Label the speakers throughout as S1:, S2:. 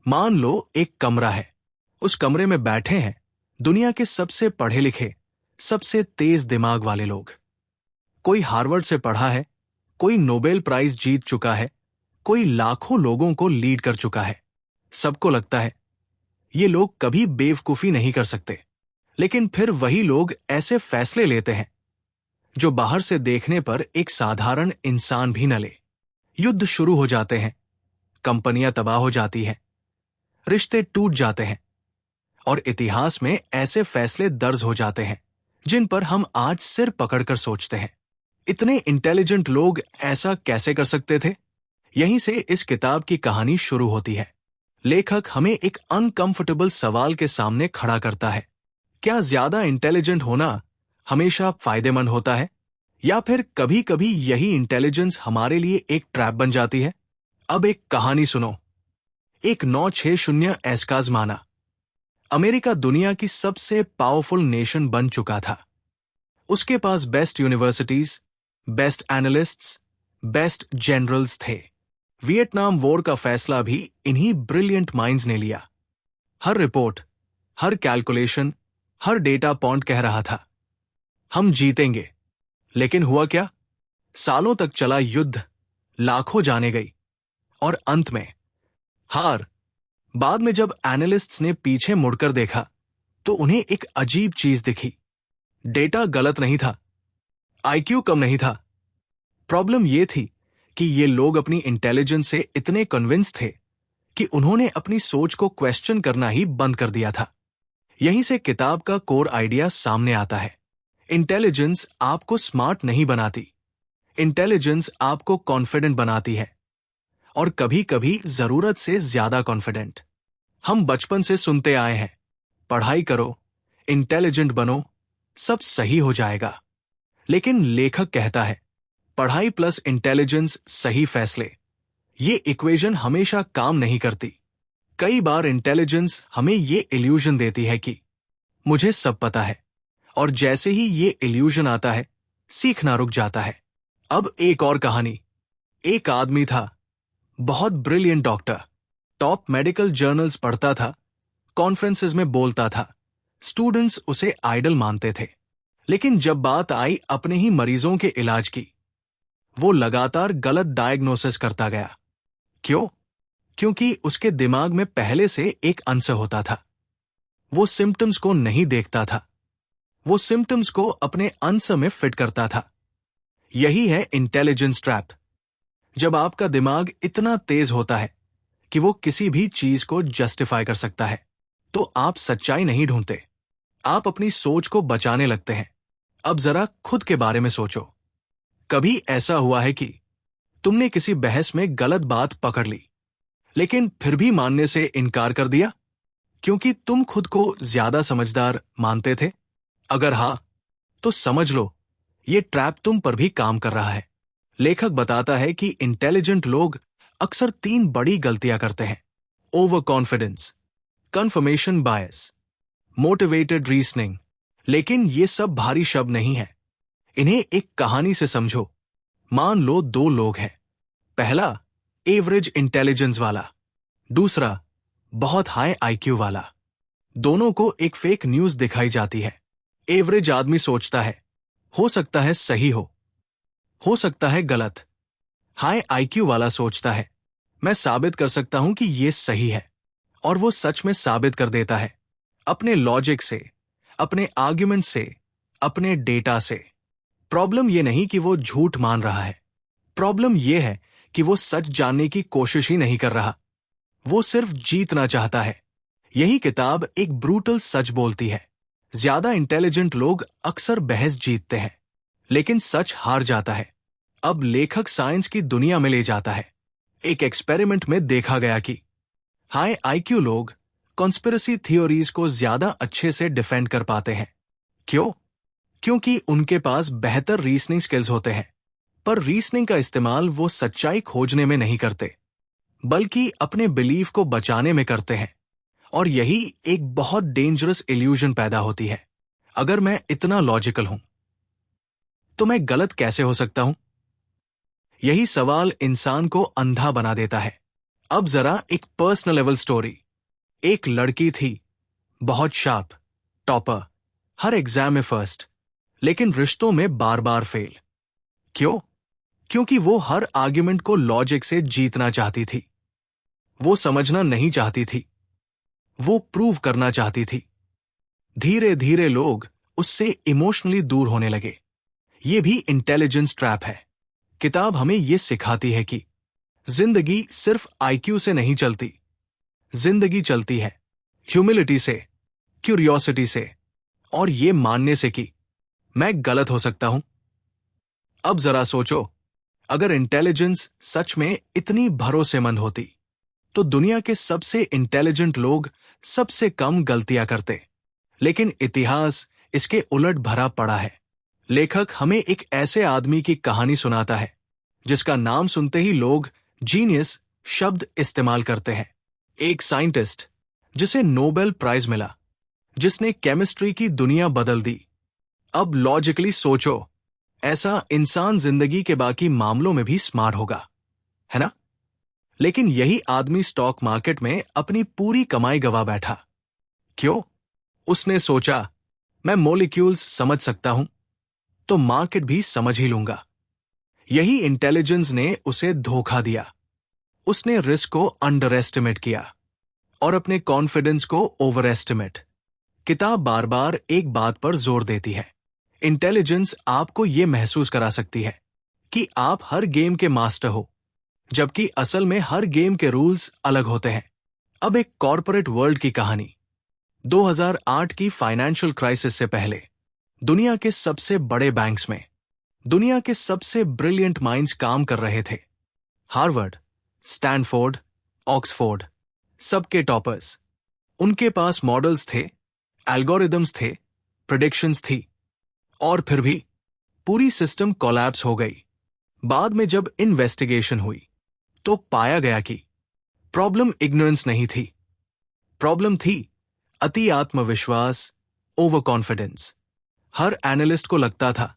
S1: मान लो एक कमरा है। उस कमरे में बैठे हैं दुनिया के सबसे पढ़े लिखे, सबसे तेज दिमाग वाले लोग। कोई हार्वर्ड से पढ़ा है, कोई नोबेल प्राइज जीत चुका है, कोई लाखों लोगों को लीड कर चुका है। सबको लगता है ये लोग कभी बेवकूफी नहीं कर सकते, लेकिन फिर वही लोग ऐसे फैसले लेते हैं जो बाहर से देखने पर एक साधारण इंसान भी न ले। युद्ध शुरू हो जाते हैं, कंपनियां तबाह हो जाती हैं, रिश्ते टूट जाते हैं और इतिहास में ऐसे फैसले दर्ज हो जाते हैं जिन पर हम आज सिर पकड़कर सोचते हैं, इतने इंटेलिजेंट लोग ऐसा कैसे कर सकते थे। यहीं से इस किताब की कहानी शुरू होती है। लेखक हमें एक अनकंफर्टेबल सवाल के सामने खड़ा करता है। क्या ज्यादा इंटेलिजेंट होना हमेशा फायदेमंद होता है, या फिर कभी कभी यही इंटेलिजेंस हमारे लिए एक ट्रैप बन जाती है। अब एक कहानी सुनो। एक 960 एस्काज़माना। अमेरिका दुनिया की सबसे पावरफुल नेशन बन चुका था। उसके पास best universities, best analysts, best generals थे। वियतनाम वॉर का फैसला भी इन्हीं ब्रिलियंट माइंड्स ने लिया। हर रिपोर्ट, हर कैलकुलेशन, हर डेटा पॉइंट कह रहा था हम जीतेंगे। लेकिन हुआ क्या? सालों तक चला युद्ध, लाखों जाने गई और अंत में हार। बाद में जब एनालिस्ट्स ने पीछे मुड़कर देखा तो उन्हें एक अजीब चीज दिखी। डेटा गलत नहीं था, आईक्यू कम नहीं था। प्रॉब्लम यह थी कि ये लोग अपनी इंटेलिजेंस से इतने कन्विंस थे कि उन्होंने अपनी सोच को क्वेश्चन करना ही बंद कर दिया था। यहीं से किताब का कोर आइडिया सामने आता है। इंटेलिजेंस आपको स्मार्ट नहीं बनाती, इंटेलिजेंस आपको कॉन्फिडेंट बनाती है, और कभी कभी जरूरत से ज्यादा कॉन्फिडेंट। हम बचपन से सुनते आए हैं, पढ़ाई करो, इंटेलिजेंट बनो, सब सही हो जाएगा। लेकिन लेखक कहता है पढ़ाई प्लस इंटेलिजेंस सही फैसले, ये इक्वेशन हमेशा काम नहीं करती। कई बार इंटेलिजेंस हमें ये इल्यूजन देती है कि मुझे सब पता है, और जैसे ही ये इल्यूजन आता है सीखना रुक जाता है। अब एक और कहानी। एक आदमी था, बहुत brilliant doctor, top medical journals पढ़ता था, कॉन्फ्रेंसेस में बोलता था, स्टूडेंट्स उसे आइडल मानते थे। लेकिन जब बात आई अपने ही मरीजों के इलाज की, वो लगातार गलत डायग्नोसिस करता गया। क्यों? क्योंकि उसके दिमाग में पहले से एक आंसर होता था। वो सिम्टम्स को नहीं देखता था, वो सिम्टम्स को अपने आंसर में फिट करता था। यही है इंटेलिजेंस ट्रैप। जब आपका दिमाग इतना तेज होता है कि वो किसी भी चीज को जस्टिफाई कर सकता है, तो आप सच्चाई नहीं ढूंढते, आप अपनी सोच को बचाने लगते हैं। अब जरा खुद के बारे में सोचो। कभी ऐसा हुआ है कि तुमने किसी बहस में गलत बात पकड़ ली, लेकिन फिर भी मानने से इनकार कर दिया क्योंकि तुम खुद को ज्यादा समझदार मानते थे? अगर हां, तो समझ लो ये ट्रैप तुम पर भी काम कर रहा है। लेखक बताता है कि इंटेलिजेंट लोग अक्सर 3 बड़ी गलतियां करते हैं: over confidence, confirmation bias, motivated reasoning. लेकिन ये सब भारी शब्द नहीं है, इन्हें एक कहानी से समझो। मान लो 2 लोग हैं। पहला एवरेज इंटेलिजेंस वाला, दूसरा बहुत हाई आईक्यू वाला। दोनों को एक फेक न्यूज दिखाई जाती है। एवरेज आदमी सोचता है हो सकता है सही हो सकता है गलत। हाई आईक्यू वाला सोचता है मैं साबित कर सकता हूं कि यह सही है, और वो सच में साबित कर देता है, अपने लॉजिक से, अपने आर्ग्यूमेंट से, अपने डेटा से। प्रॉब्लम यह नहीं कि वो झूठ मान रहा है, प्रॉब्लम यह है कि वो सच जानने की कोशिश ही नहीं कर रहा, वो सिर्फ जीतना चाहता है। यही किताब एक ब्रूटल सच बोलती है। ज्यादा इंटेलिजेंट लोग अक्सर बहस जीतते हैं, लेकिन सच हार जाता है। अब लेखक साइंस की दुनिया में ले जाता है। एक एक्सपेरिमेंट में देखा गया कि हाई आईक्यू लोग कॉन्स्पिरेसी थ्योरीज को ज्यादा अच्छे से डिफेंड कर पाते हैं। क्यों? क्योंकि उनके पास बेहतर रीजनिंग स्किल्स होते हैं। पर रीजनिंग का इस्तेमाल वो सच्चाई खोजने में नहीं करते, बल्कि अपने बिलीफ को बचाने में करते हैं। और यही एक बहुत डेंजरस इल्यूजन पैदा होती है। अगर मैं इतना लॉजिकल हूं तो मैं गलत कैसे हो सकता हूं? यही सवाल इंसान को अंधा बना देता है। अब जरा एक पर्सनल लेवल स्टोरी। एक लड़की थी, बहुत शार्प, टॉपर, हर एग्जाम में फर्स्ट, लेकिन रिश्तों में बार बार फेल। क्यों? क्योंकि वो हर आर्ग्यूमेंट को लॉजिक से जीतना चाहती थी। वो समझना नहीं चाहती थी, वो प्रूव करना चाहती थी। धीरे धीरे लोग उससे इमोशनली दूर होने लगे। ये भी इंटेलिजेंस ट्रैप है। किताब हमें ये सिखाती है कि जिंदगी सिर्फ आईक्यू से नहीं चलती। जिंदगी चलती है ह्यूमिलिटी से, क्यूरियोसिटी से, और ये मानने से कि मैं गलत हो सकता हूं। अब जरा सोचो, अगर इंटेलिजेंस सच में इतनी भरोसेमंद होती तो दुनिया के सबसे इंटेलिजेंट लोग सबसे कम गलतियां करते। लेकिन इतिहास इसके उलट भरा पड़ा है। लेखक हमें एक ऐसे आदमी की कहानी सुनाता है जिसका नाम सुनते ही लोग जीनियस शब्द इस्तेमाल करते हैं। एक साइंटिस्ट जिसे नोबेल प्राइज मिला, जिसने केमिस्ट्री की दुनिया बदल दी। अब लॉजिकली सोचो, ऐसा इंसान जिंदगी के बाकी मामलों में भी स्मार्ट होगा, है ना? लेकिन यही आदमी स्टॉक मार्केट में अपनी पूरी कमाई गवा बैठा। क्यों? उसने सोचा, मैं मॉलिक्यूल्स समझ सकता हूं तो मार्केट भी समझ ही लूंगा। यही इंटेलिजेंस ने उसे धोखा दिया। उसने रिस्क को अंडर एस्टिमेट किया और अपने कॉन्फिडेंस को ओवर एस्टिमेट। किताब बार बार एक बात पर जोर देती है, इंटेलिजेंस आपको यह महसूस करा सकती है कि आप हर गेम के मास्टर हो, जबकि असल में हर गेम के रूल्स अलग होते हैं। अब एक कॉर्पोरेट वर्ल्ड की कहानी। 2008 की फाइनेंशियल क्राइसिस से पहले दुनिया के सबसे बड़े बैंक्स में दुनिया के सबसे ब्रिलियंट माइंड्स काम कर रहे थे। हार्वर्ड, स्टैनफोर्ड, ऑक्सफोर्ड, सबके टॉपर्स। उनके पास मॉडल्स थे, एल्गोरिदम्स थे, प्रेडिक्शंस थी, और फिर भी पूरी सिस्टम कोलैप्स हो गई। बाद में जब इन्वेस्टिगेशन हुई तो पाया गया कि प्रॉब्लम इग्नोरेंस नहीं थी, प्रॉब्लम थी अति आत्मविश्वास, ओवर कॉन्फिडेंस। हर एनालिस्ट को लगता था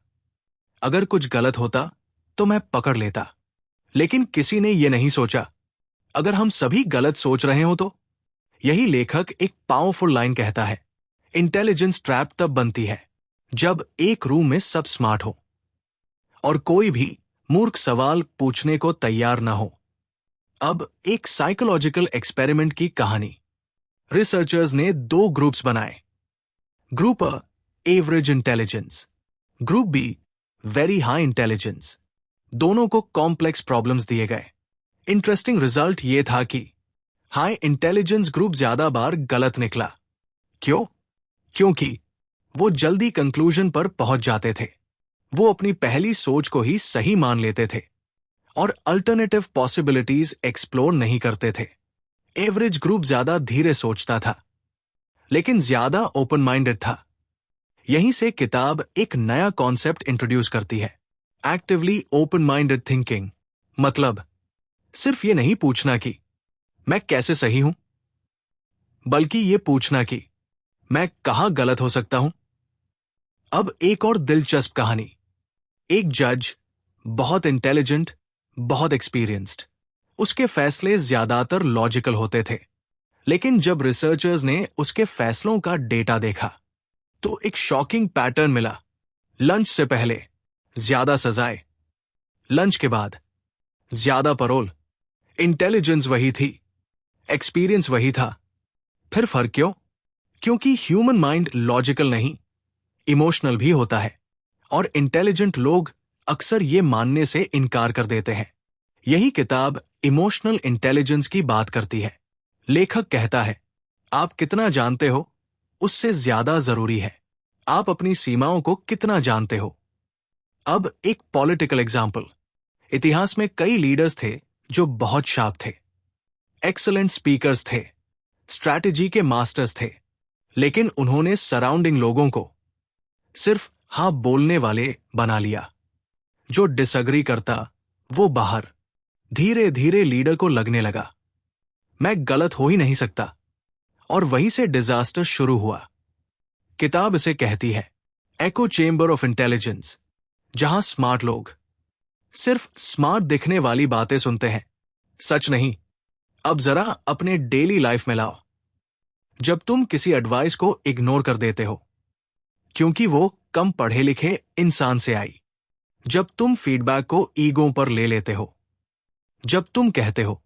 S1: अगर कुछ गलत होता तो मैं पकड़ लेता, लेकिन किसी ने यह नहीं सोचा अगर हम सभी गलत सोच रहे हो तो। यही लेखक एक पावरफुल लाइन कहता है, इंटेलिजेंस ट्रैप तब बनती है जब एक रूम में सब स्मार्ट हो और कोई भी मूर्ख सवाल पूछने को तैयार ना हो। अब एक साइकोलॉजिकल एक्सपेरिमेंट की कहानी। रिसर्चर्स ने 2 ग्रुप्स बनाए। Group A, average intelligence, group B, very high intelligence. दोनों को कॉम्प्लेक्स प्रॉब्लम्स दिए गए। इंटरेस्टिंग रिजल्ट यह था कि हाई इंटेलिजेंस ग्रुप ज्यादा बार गलत निकला। क्यों? क्योंकि वो जल्दी कंक्लूजन पर पहुंच जाते थे। वो अपनी पहली सोच को ही सही मान लेते थे और अल्टरनेटिव पॉसिबिलिटीज एक्सप्लोर नहीं करते थे। एवरेज ग्रुप ज्यादा धीरे सोचता था, लेकिन ज्यादा ओपन माइंडेड था। यहीं से किताब एक नया कॉन्सेप्ट इंट्रोड्यूस करती है, एक्टिवली ओपन माइंडेड थिंकिंग। मतलब सिर्फ ये नहीं पूछना कि मैं कैसे सही हूं, बल्कि ये पूछना कि मैं कहां गलत हो सकता हूं। अब एक और दिलचस्प कहानी। एक जज, बहुत इंटेलिजेंट, बहुत एक्सपीरियंस्ड। उसके फैसले ज्यादातर लॉजिकल होते थे, लेकिन जब रिसर्चर्स ने उसके फैसलों का डेटा देखा तो एक शॉकिंग पैटर्न मिला। लंच से पहले ज्यादा सजाएं, लंच के बाद ज्यादा परोल। इंटेलिजेंस वही थी, एक्सपीरियंस वही था, फिर फर्क क्यों? क्योंकि ह्यूमन माइंड लॉजिकल नहीं, इमोशनल भी होता है, और इंटेलिजेंट लोग अक्सर ये मानने से इनकार कर देते हैं। यही किताब इमोशनल इंटेलिजेंस की बात करती है। लेखक कहता है, आप कितना जानते हो उससे ज्यादा जरूरी है आप अपनी सीमाओं को कितना जानते हो। अब एक पॉलिटिकल एग्जाम्पल। इतिहास में कई लीडर्स थे जो बहुत शार्प थे, एक्सीलेंट स्पीकर्स थे, स्ट्रैटेजी के मास्टर्स थे, लेकिन उन्होंने सराउंडिंग लोगों को सिर्फ हाँ बोलने वाले बना लिया। जो डिसएग्री करता वो बाहर। धीरे धीरे लीडर को लगने लगा मैं गलत हो ही नहीं सकता, और वहीं से डिजास्टर शुरू हुआ। किताब इसे कहती है एको चेंबर ऑफ इंटेलिजेंस, जहां स्मार्ट लोग सिर्फ स्मार्ट दिखने वाली बातें सुनते हैं, सच नहीं, अब जरा अपने डेली लाइफ में लाओ। जब तुम किसी एडवाइस को इग्नोर कर देते हो क्योंकि वो कम पढ़े लिखे इंसान से आई, जब तुम फीडबैक को ईगो पर ले लेते हो, जब तुम कहते हो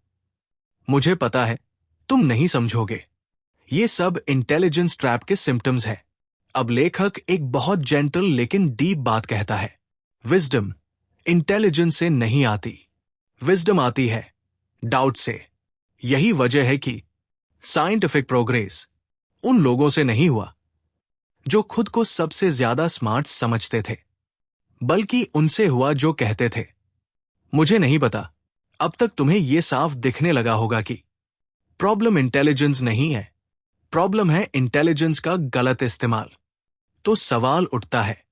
S1: मुझे पता है तुम नहीं समझोगे, ये सब इंटेलिजेंस ट्रैप के सिम्टम्स है। अब लेखक एक बहुत जेंटल लेकिन डीप बात कहता है। विजडम इंटेलिजेंस से नहीं आती, विजडम आती है डाउट से। यही वजह है कि साइंटिफिक प्रोग्रेस उन लोगों से नहीं हुआ जो खुद को सबसे ज्यादा स्मार्ट समझते थे, बल्कि उनसे हुआ जो कहते थे मुझे नहीं पता। अब तक तुम्हें यह साफ दिखने लगा होगा कि प्रॉब्लम इंटेलिजेंस नहीं है, प्रॉब्लम है इंटेलिजेंस का गलत इस्तेमाल। तो सवाल उठता है,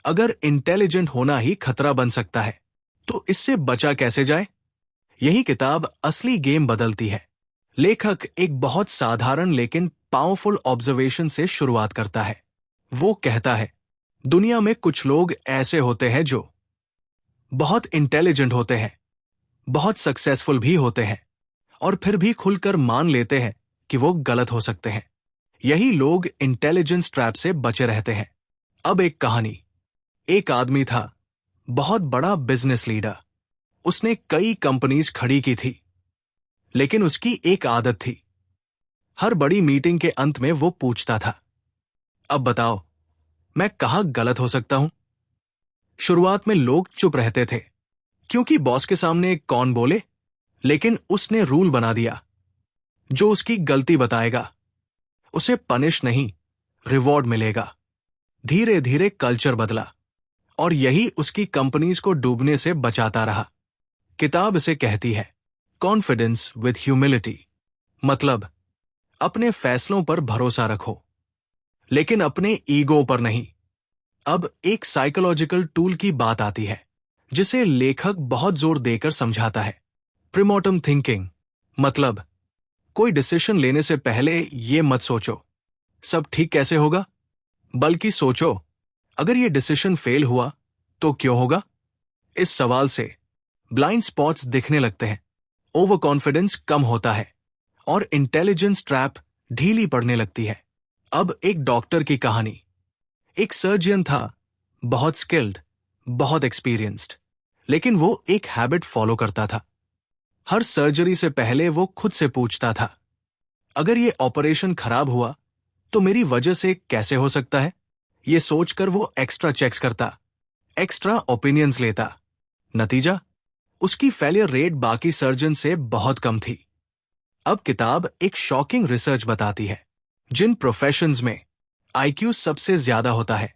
S1: अगर इंटेलिजेंट होना ही खतरा बन सकता है तो इससे बचा कैसे जाए? यही किताब असली गेम बदलती है। लेखक एक बहुत साधारण लेकिन पावरफुल ऑब्जर्वेशन से शुरुआत करता है। वो कहता है, दुनिया में कुछ लोग ऐसे होते हैं जो बहुत इंटेलिजेंट होते हैं, बहुत सक्सेसफुल भी होते हैं, और फिर भी खुलकर मान लेते हैं कि वो गलत हो सकते हैं। यही लोग इंटेलिजेंस ट्रैप से बचे रहते हैं। अब एक कहानी। एक आदमी था, बहुत बड़ा बिजनेस लीडर। उसने कई कंपनीज खड़ी की थी, लेकिन उसकी एक आदत थी। हर बड़ी मीटिंग के अंत में वो पूछता था, अब बताओ मैं कहां गलत हो सकता हूं? शुरुआत में लोग चुप रहते थे क्योंकि बॉस के सामने कौन बोले, लेकिन उसने रूल बना दिया, जो उसकी गलती बताएगा उसे पनिश नहीं रिवॉर्ड मिलेगा। धीरे धीरे कल्चर बदला और यही उसकी कंपनीज को डूबने से बचाता रहा। किताब इसे कहती है कॉन्फिडेंस विद ह्यूमिलिटी, मतलब अपने फैसलों पर भरोसा रखो लेकिन अपने ईगो पर नहीं। अब एक साइकोलॉजिकल टूल की बात आती है जिसे लेखक बहुत जोर देकर समझाता है, प्रीमोर्टम थिंकिंग। मतलब कोई डिसीजन लेने से पहले ये मत सोचो सब ठीक कैसे होगा, बल्कि सोचो अगर ये डिसीजन फेल हुआ तो क्यों होगा। इस सवाल से ब्लाइंड स्पॉट्स दिखने लगते हैं, ओवर कॉन्फिडेंस कम होता है और इंटेलिजेंस ट्रैप ढीली पड़ने लगती है। अब एक डॉक्टर की कहानी। एक सर्जन था, बहुत स्किल्ड, बहुत एक्सपीरियंस्ड, लेकिन वो एक हैबिट फॉलो करता था। हर सर्जरी से पहले वो खुद से पूछता था, अगर ये ऑपरेशन खराब हुआ तो मेरी वजह से कैसे हो सकता है। ये सोचकर वो एक्स्ट्रा चेक्स करता, एक्स्ट्रा ओपिनियंस लेता। नतीजा, उसकी फेलियर रेट बाकी सर्जन से बहुत कम थी। अब किताब एक शॉकिंग रिसर्च बताती है, जिन प्रोफेशंस में आईक्यू सबसे ज्यादा होता है,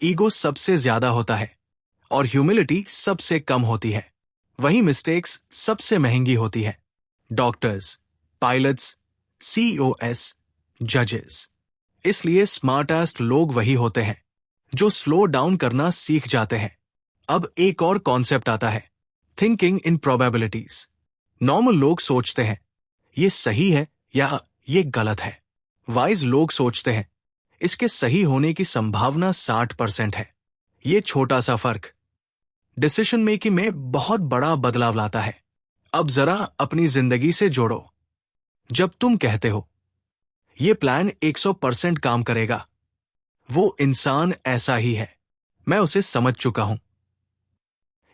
S1: ईगो सबसे ज्यादा होता है और ह्यूमिलिटी सबसे कम होती है, वही मिस्टेक्स सबसे महंगी होती है। डॉक्टर्स, पायलट्स, सीईओएस, जजेस। इसलिए स्मार्टेस्ट लोग वही होते हैं जो स्लो डाउन करना सीख जाते हैं। अब एक और कॉन्सेप्ट आता है, थिंकिंग इन प्रोबेबिलिटीज। नॉर्मल लोग सोचते हैं ये सही है या ये गलत है। वाइज लोग सोचते हैं इसके सही होने की संभावना 60% है। ये छोटा सा फर्क डिसीजन मेकिंग में बहुत बड़ा बदलाव लाता है। अब जरा अपनी जिंदगी से जोड़ो। जब तुम कहते हो ये प्लान 100% काम करेगा, वो इंसान ऐसा ही है, मैं उसे समझ चुका हूं।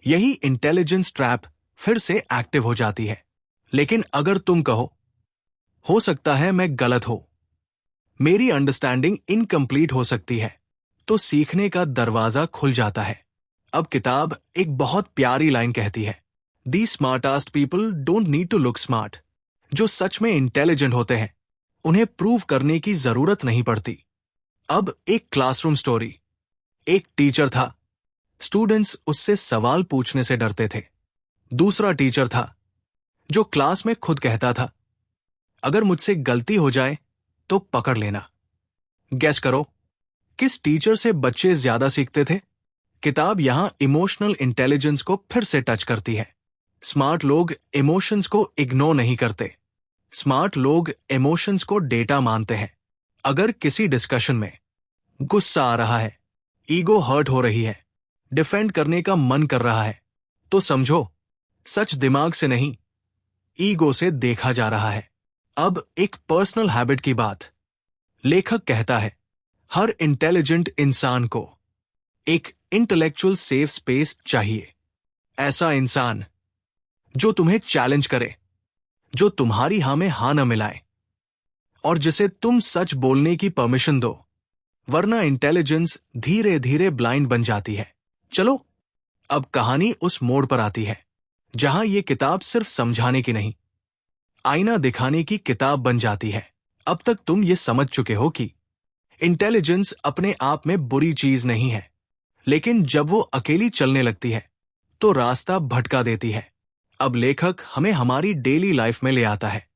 S1: यही इंटेलिजेंस ट्रैप फिर से एक्टिव हो जाती है। लेकिन अगर तुम कहो हो सकता है मैं गलत हो, मेरी अंडरस्टैंडिंग इनकम्प्लीट हो सकती है, तो सीखने का दरवाजा खुल जाता है। अब किताब एक बहुत प्यारी लाइन कहती है, the smartest people don't need to look smart. जो सच में इंटेलिजेंट होते हैं उन्हें प्रूव करने की जरूरत नहीं पड़ती। अब एक क्लासरूम स्टोरी। एक टीचर था, स्टूडेंट्स उससे सवाल पूछने से डरते थे। दूसरा टीचर था जो क्लास में खुद कहता था, अगर मुझसे गलती हो जाए तो पकड़ लेना। गेस करो किस टीचर से बच्चे ज्यादा सीखते थे? किताब यहां इमोशनल इंटेलिजेंस को फिर से टच करती है। स्मार्ट लोग इमोशंस को इग्नोर नहीं करते, स्मार्ट लोग इमोशंस को डेटा मानते हैं। अगर किसी डिस्कशन में गुस्सा आ रहा है, ईगो हर्ट हो रही है, डिफेंड करने का मन कर रहा है, तो समझो सच दिमाग से नहीं, ईगो से देखा जा रहा है। अब एक पर्सनल हैबिट की बात। लेखक कहता है, हर इंटेलिजेंट इंसान को एक इंटेलेक्चुअल सेफ स्पेस चाहिए। ऐसा इंसान जो तुम्हें चैलेंज करे, जो तुम्हारी हां में हां न मिलाए, और जिसे तुम सच बोलने की परमिशन दो, वरना इंटेलिजेंस धीरे धीरे ब्लाइंड बन जाती है। चलो, अब कहानी उस मोड़ पर आती है जहां यह किताब सिर्फ समझाने की नहीं, आईना दिखाने की किताब बन जाती है। अब तक तुम ये समझ चुके हो कि इंटेलिजेंस अपने आप में बुरी चीज नहीं है, लेकिन जब वो अकेली चलने लगती है तो रास्ता भटका देती है। अब लेखक हमें हमारी डेली लाइफ में ले आता है,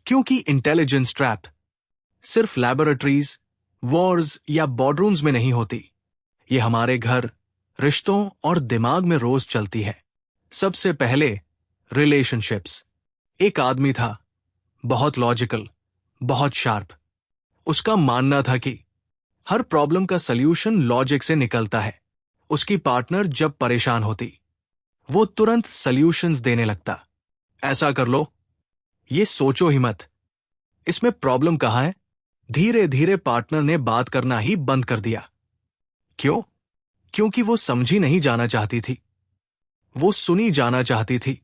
S1: क्योंकि इंटेलिजेंस ट्रैप सिर्फ लैबोरेटरीज, वॉर्स या बोर्डरूम्स में नहीं होती। ये हमारे घर, रिश्तों और दिमाग में रोज चलती है। सबसे पहले रिलेशनशिप्स। एक आदमी था, बहुत लॉजिकल, बहुत शार्प। उसका मानना था कि हर प्रॉब्लम का सल्यूशन लॉजिक से निकलता है। उसकी पार्टनर जब परेशान होती, वो तुरंत सल्यूशंस देने लगता। ऐसा कर लो, ये सोचो ही मत, इसमें प्रॉब्लम कहां है। धीरे धीरे पार्टनर ने बात करना ही बंद कर दिया। क्यों? क्योंकि वो समझी नहीं जाना चाहती थी, वो सुनी जाना चाहती थी।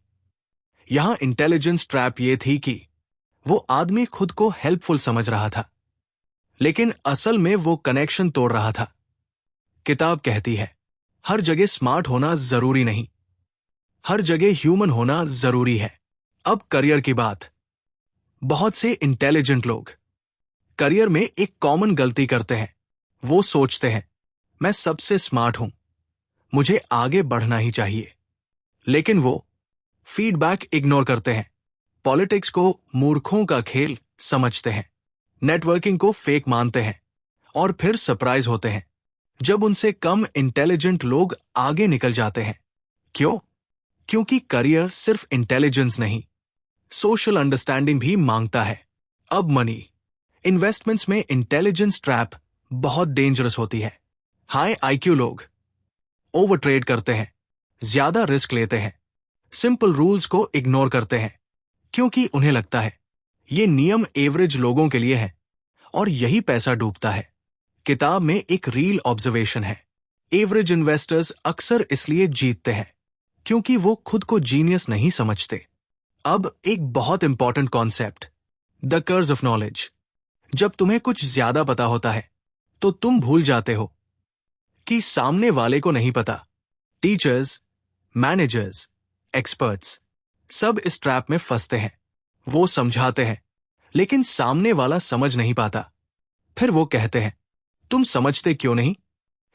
S1: यहां इंटेलिजेंस ट्रैप ये थी कि वो आदमी खुद को हेल्पफुल समझ रहा था, लेकिन असल में वो कनेक्शन तोड़ रहा था। किताब कहती है, हर जगह स्मार्ट होना जरूरी नहीं, हर जगह ह्यूमन होना जरूरी है। अब करियर की बात। बहुत से इंटेलिजेंट लोग करियर में एक कॉमन गलती करते हैं। वो सोचते हैं, मैं सबसे स्मार्ट हूं, मुझे आगे बढ़ना ही चाहिए। लेकिन वो फीडबैक इग्नोर करते हैं, पॉलिटिक्स को मूर्खों का खेल समझते हैं, नेटवर्किंग को फेक मानते हैं, और फिर सरप्राइज होते हैं जब उनसे कम इंटेलिजेंट लोग आगे निकल जाते हैं। क्यों? क्योंकि करियर सिर्फ इंटेलिजेंस नहीं, सोशल अंडरस्टैंडिंग भी मांगता है। अब मनी, इन्वेस्टमेंट्स में इंटेलिजेंस ट्रैप बहुत डेंजरस होती है। हाई आईक्यू लोग ओवर ट्रेड करते हैं, ज्यादा रिस्क लेते हैं, सिंपल रूल्स को इग्नोर करते हैं, क्योंकि उन्हें लगता है ये नियम एवरेज लोगों के लिए है, और यही पैसा डूबता है। किताब में एक रील ऑब्जर्वेशन है, एवरेज इन्वेस्टर्स अक्सर इसलिए जीतते हैं क्योंकि वो खुद को जीनियस नहीं समझते। अब एक बहुत इंपॉर्टेंट कॉन्सेप्ट, द कर्ज ऑफ नॉलेज। जब तुम्हें कुछ ज्यादा पता होता है तो तुम भूल जाते हो कि सामने वाले को नहीं पता। टीचर्स, मैनेजर्स, एक्सपर्ट्स सब इस ट्रैप में फंसते हैं। वो समझाते हैं, लेकिन सामने वाला समझ नहीं पाता। फिर वो कहते हैं, तुम समझते क्यों नहीं?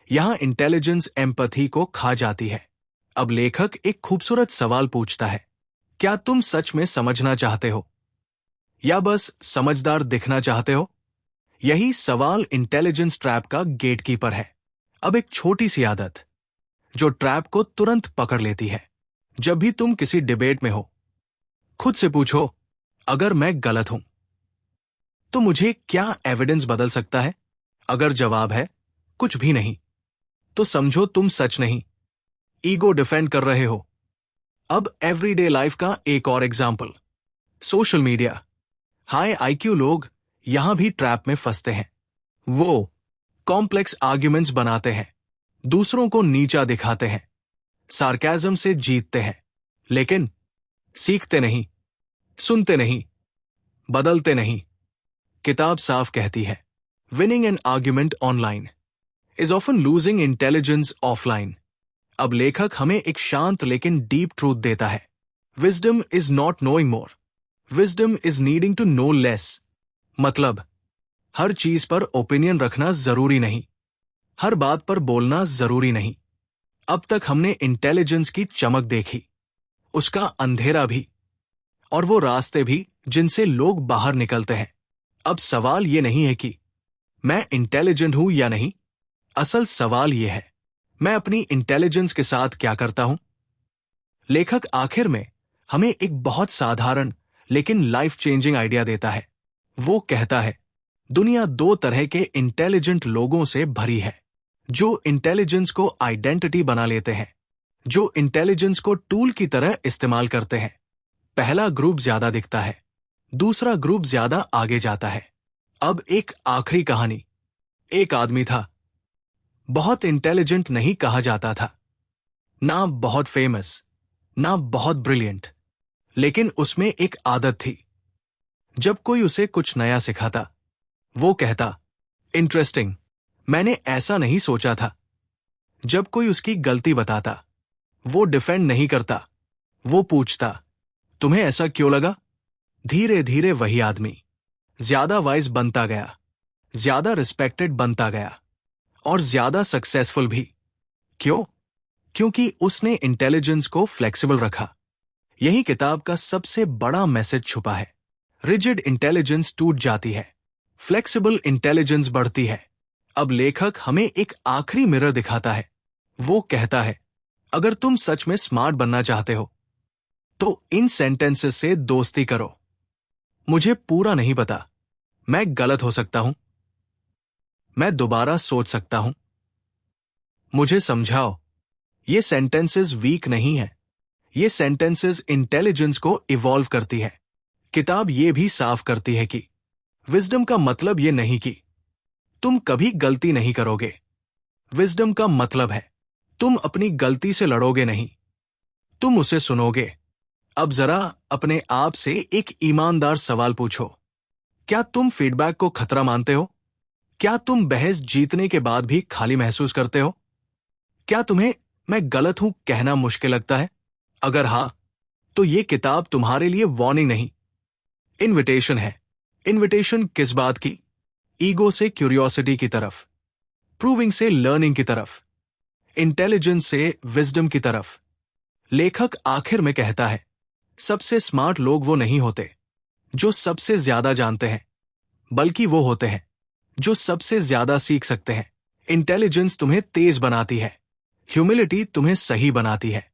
S1: यहां इंटेलिजेंस एम्पैथी को खा जाती है। अब लेखक एक खूबसूरत सवाल पूछता है, क्या तुम सच में समझना चाहते हो या बस समझदार दिखना चाहते हो? यही सवाल इंटेलिजेंस ट्रैप का गेटकीपर है। अब एक छोटी सी आदत जो ट्रैप को तुरंत पकड़ लेती है। जब भी तुम किसी डिबेट में हो, खुद से पूछो, अगर मैं गलत हूं तो मुझे क्या एविडेंस बदल सकता है? अगर जवाब है कुछ भी नहीं, तो समझो तुम सच नहीं, ईगो डिफेंड कर रहे हो। अब एवरीडे लाइफ का एक और example, social media. High IQ लोग यहां भी ट्रैप में फंसते हैं। वो कॉम्प्लेक्स आर्ग्यूमेंट्स बनाते हैं, दूसरों को नीचा दिखाते हैं, सार्केज्म से जीतते हैं, लेकिन सीखते नहीं, सुनते नहीं, बदलते नहीं। किताब साफ कहती है, winning an argument online is often losing intelligence offline. अब लेखक हमें एक शांत लेकिन डीप ट्रूथ देता है, wisdom is not knowing more, wisdom is needing to know less. मतलब, हर चीज पर ओपिनियन रखना जरूरी नहीं, हर बात पर बोलना जरूरी नहीं। अब तक हमने इंटेलिजेंस की चमक देखी, उसका अंधेरा भी, और वो रास्ते भी जिनसे लोग बाहर निकलते हैं। अब सवाल ये नहीं है कि मैं इंटेलिजेंट हूं या नहीं, असल सवाल ये है, मैं अपनी इंटेलिजेंस के साथ क्या करता हूं? लेखक आखिर में हमें एक बहुत साधारण लेकिन लाइफ चेंजिंग आइडिया देता है। वो कहता है, दुनिया दो तरह के इंटेलिजेंट लोगों से भरी है, जो इंटेलिजेंस को आइडेंटिटी बना लेते हैं, जो इंटेलिजेंस को टूल की तरह इस्तेमाल करते हैं, पहला ग्रुप ज्यादा दिखता है, दूसरा ग्रुप ज्यादा आगे जाता है। अब एक आखिरी कहानी। एक आदमी था, बहुत इंटेलिजेंट नहीं कहा जाता था, ना बहुत फेमस, ना बहुत ब्रिलियंट, लेकिन उसमें एक आदत थी। जब कोई उसे कुछ नया सिखाता, वो कहता, इंटरेस्टिंग, मैंने ऐसा नहीं सोचा था। जब कोई उसकी गलती बताता, वो डिफेंड नहीं करता, वो पूछता, तुम्हें ऐसा क्यों लगा? धीरे धीरे वही आदमी ज्यादा वाइज बनता गया, ज्यादा रिस्पेक्टेड बनता गया और ज्यादा सक्सेसफुल भी। क्यों? क्योंकि उसने इंटेलिजेंस को फ्लेक्सिबल रखा। यही किताब का सबसे बड़ा मैसेज छुपा है। रिजिड इंटेलिजेंस टूट जाती है, फ्लेक्सिबल इंटेलिजेंस बढ़ती है। अब लेखक हमें एक आखिरी मिरर दिखाता है। वो कहता है, अगर तुम सच में स्मार्ट बनना चाहते हो तो इन सेंटेंसेस से दोस्ती करो। मुझे पूरा नहीं पता, मैं गलत हो सकता हूं, मैं दोबारा सोच सकता हूं, मुझे समझाओ। ये सेंटेंसेस वीक नहीं है, ये सेंटेंसेस इंटेलिजेंस को इवॉल्व करती है। किताब ये भी साफ करती है कि विजडम का मतलब ये नहीं कि तुम कभी गलती नहीं करोगे। विजडम का मतलब है तुम अपनी गलती से लड़ोगे नहीं, तुम उसे सुनोगे। अब जरा अपने आप से एक ईमानदार सवाल पूछो, क्या तुम फीडबैक को खतरा मानते हो? क्या तुम बहस जीतने के बाद भी खाली महसूस करते हो? क्या तुम्हें मैं गलत हूं कहना मुश्किल लगता है? अगर हां, तो ये किताब तुम्हारे लिए वार्निंग नहीं, इनविटेशन है। इनविटेशन किस बात की? ईगो से क्यूरियोसिटी की तरफ, प्रूविंग से लर्निंग की तरफ, इंटेलिजेंस से विजडम की तरफ। लेखक आखिर में कहता है, सबसे स्मार्ट लोग वो नहीं होते जो सबसे ज्यादा जानते हैं, बल्कि वो होते हैं जो सबसे ज्यादा सीख सकते हैं। इंटेलिजेंस तुम्हें तेज बनाती है, ह्यूमिलिटी तुम्हें सही बनाती है,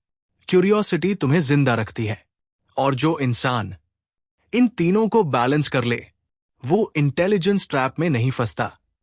S1: क्यूरियोसिटी तुम्हें जिंदा रखती है। और जो इंसान इन तीनों को बैलेंस कर ले, वो इंटेलिजेंस ट्रैप में नहीं फंसता,